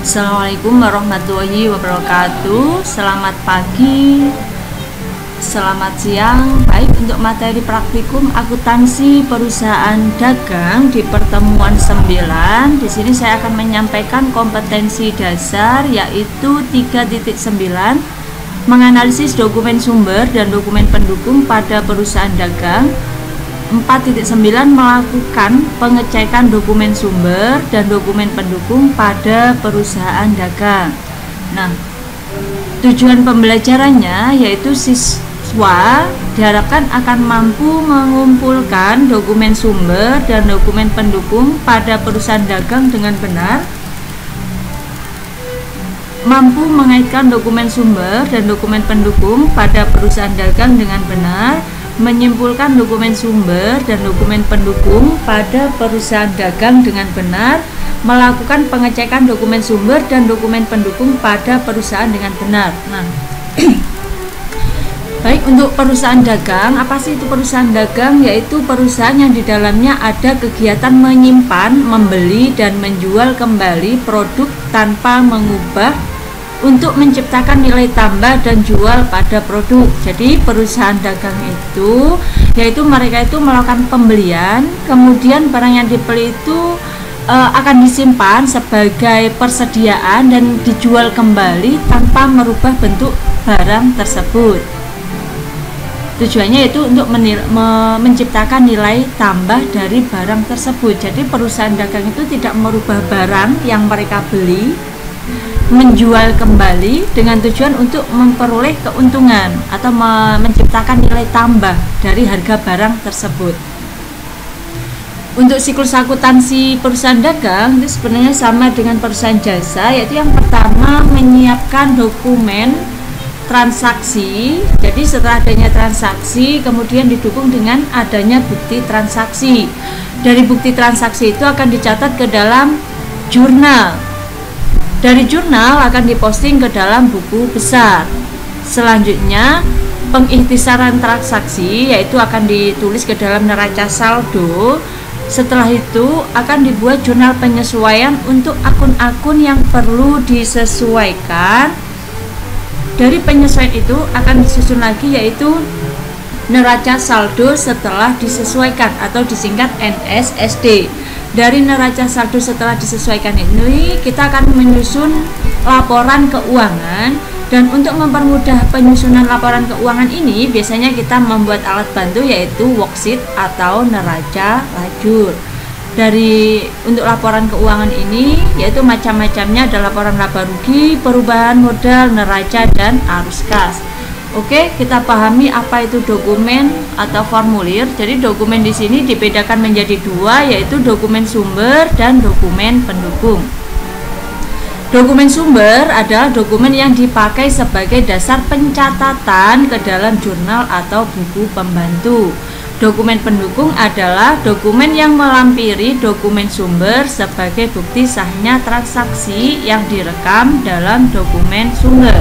Assalamualaikum warahmatullahi wabarakatuh. Selamat pagi, selamat siang. Baik, untuk materi praktikum akuntansi perusahaan dagang di pertemuan 9, di sini saya akan menyampaikan kompetensi dasar yaitu 3.9, menganalisis dokumen sumber dan dokumen pendukung pada perusahaan dagang. 4.9, melakukan pengecekan dokumen sumber dan dokumen pendukung pada perusahaan dagang. Nah, tujuan pembelajarannya yaitu siswa diharapkan akan mampu mengumpulkan dokumen sumber dan dokumen pendukung pada perusahaan dagang dengan benar, mampu mengaitkan dokumen sumber dan dokumen pendukung pada perusahaan dagang dengan benar, menyimpulkan dokumen sumber dan dokumen pendukung pada perusahaan dagang dengan benar, melakukan pengecekan dokumen sumber dan dokumen pendukung pada perusahaan dengan benar. Nah, baik, untuk perusahaan dagang, apa sih itu perusahaan dagang? Yaitu perusahaan yang di dalamnya ada kegiatan menyimpan, membeli, dan menjual kembali produk tanpa mengubah untuk menciptakan nilai tambah dan jual pada produk. Jadi perusahaan dagang itu yaitu mereka itu melakukan pembelian, kemudian barang yang dibeli itu akan disimpan sebagai persediaan dan dijual kembali tanpa merubah bentuk barang tersebut. Tujuannya itu untuk menciptakan nilai tambah dari barang tersebut. Jadi perusahaan dagang itu tidak merubah barang yang mereka beli, menjual kembali dengan tujuan untuk memperoleh keuntungan atau menciptakan nilai tambah dari harga barang tersebut. Untuk siklus akuntansi perusahaan dagang itu sebenarnya sama dengan perusahaan jasa, yaitu yang pertama menyiapkan dokumen transaksi. Jadi setelah adanya transaksi kemudian didukung dengan adanya bukti transaksi. Dari bukti transaksi itu akan dicatat ke dalam jurnal. Dari jurnal akan diposting ke dalam buku besar. Selanjutnya pengikhtisaran transaksi yaitu akan ditulis ke dalam neraca saldo. Setelah itu akan dibuat jurnal penyesuaian untuk akun-akun yang perlu disesuaikan. Dari penyesuaian itu akan disusun lagi yaitu neraca saldo setelah disesuaikan atau disingkat NSSD. Dari neraca saldo setelah disesuaikan ini kita akan menyusun laporan keuangan, dan untuk mempermudah penyusunan laporan keuangan ini biasanya kita membuat alat bantu yaitu worksheet atau neraca lajur. Untuk laporan keuangan ini yaitu macam-macamnya, ada laporan laba rugi, perubahan modal, neraca, dan arus kas. Oke, kita pahami apa itu dokumen atau formulir. Jadi dokumen di sini dibedakan menjadi dua, yaitu dokumen sumber dan dokumen pendukung. Dokumen sumber adalah dokumen yang dipakai sebagai dasar pencatatan ke dalam jurnal atau buku pembantu. Dokumen pendukung adalah dokumen yang melampiri dokumen sumber sebagai bukti sahnya transaksi yang direkam dalam dokumen sumber.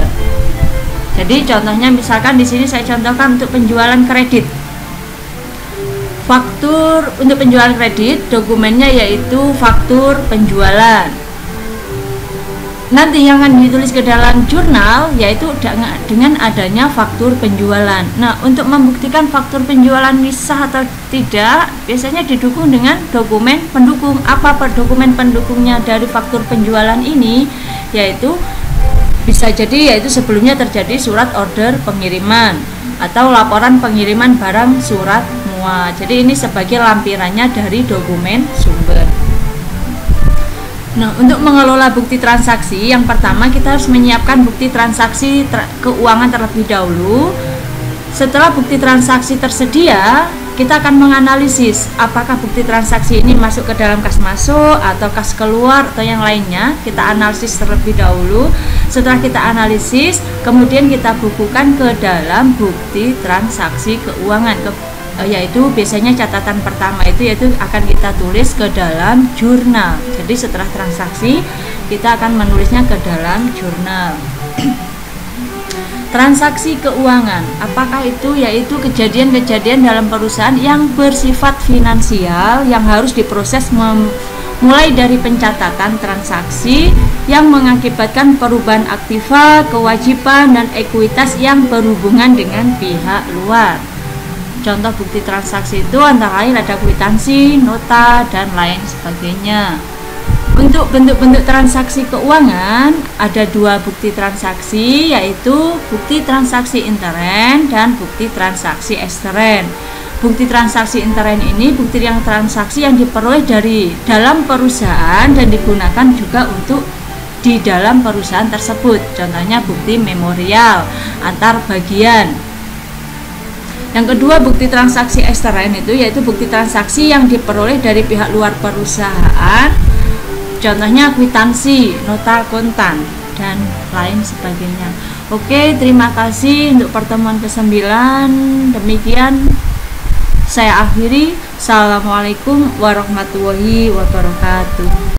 Jadi contohnya misalkan di sini saya contohkan untuk penjualan kredit. Faktur untuk penjualan kredit, dokumennya yaitu faktur penjualan. Nanti yang akan ditulis ke dalam jurnal yaitu dengan adanya faktur penjualan. Nah, untuk membuktikan faktur penjualan sah atau tidak, biasanya didukung dengan dokumen pendukung. Apa dokumen pendukungnya dari faktur penjualan ini? Yaitu bisa jadi yaitu sebelumnya terjadi surat order pengiriman atau laporan pengiriman barang surat muat. Jadi ini sebagai lampirannya dari dokumen sumber. Nah, untuk mengelola bukti transaksi, yang pertama kita harus menyiapkan bukti transaksi keuangan terlebih dahulu. Setelah bukti transaksi tersedia, kita akan menganalisis apakah bukti transaksi ini masuk ke dalam kas masuk atau kas keluar atau yang lainnya. Kita analisis terlebih dahulu. Setelah kita analisis, kemudian kita bukukan ke dalam bukti transaksi keuangan, yaitu biasanya catatan pertama itu yaitu akan kita tulis ke dalam jurnal. Jadi setelah transaksi kita akan menulisnya ke dalam jurnal. Transaksi keuangan, apakah itu? Yaitu kejadian-kejadian dalam perusahaan yang bersifat finansial yang harus diproses mulai dari pencatatan transaksi yang mengakibatkan perubahan aktiva, kewajiban, dan ekuitas yang berhubungan dengan pihak luar. Contoh bukti transaksi itu antara lain ada kwitansi, nota, dan lain sebagainya. Untuk bentuk-bentuk transaksi keuangan ada dua bukti transaksi, yaitu bukti transaksi intern dan bukti transaksi ekstern. Bukti transaksi intern ini bukti yang transaksi yang diperoleh dari dalam perusahaan dan digunakan juga untuk di dalam perusahaan tersebut. Contohnya bukti memorial antar bagian. Yang kedua, bukti transaksi ekstern itu yaitu bukti transaksi yang diperoleh dari pihak luar perusahaan. Contohnya kwitansi, nota kontan, dan lain sebagainya. Oke, terima kasih untuk pertemuan ke-9. Demikian saya akhiri. Assalamualaikum warahmatullahi wabarakatuh.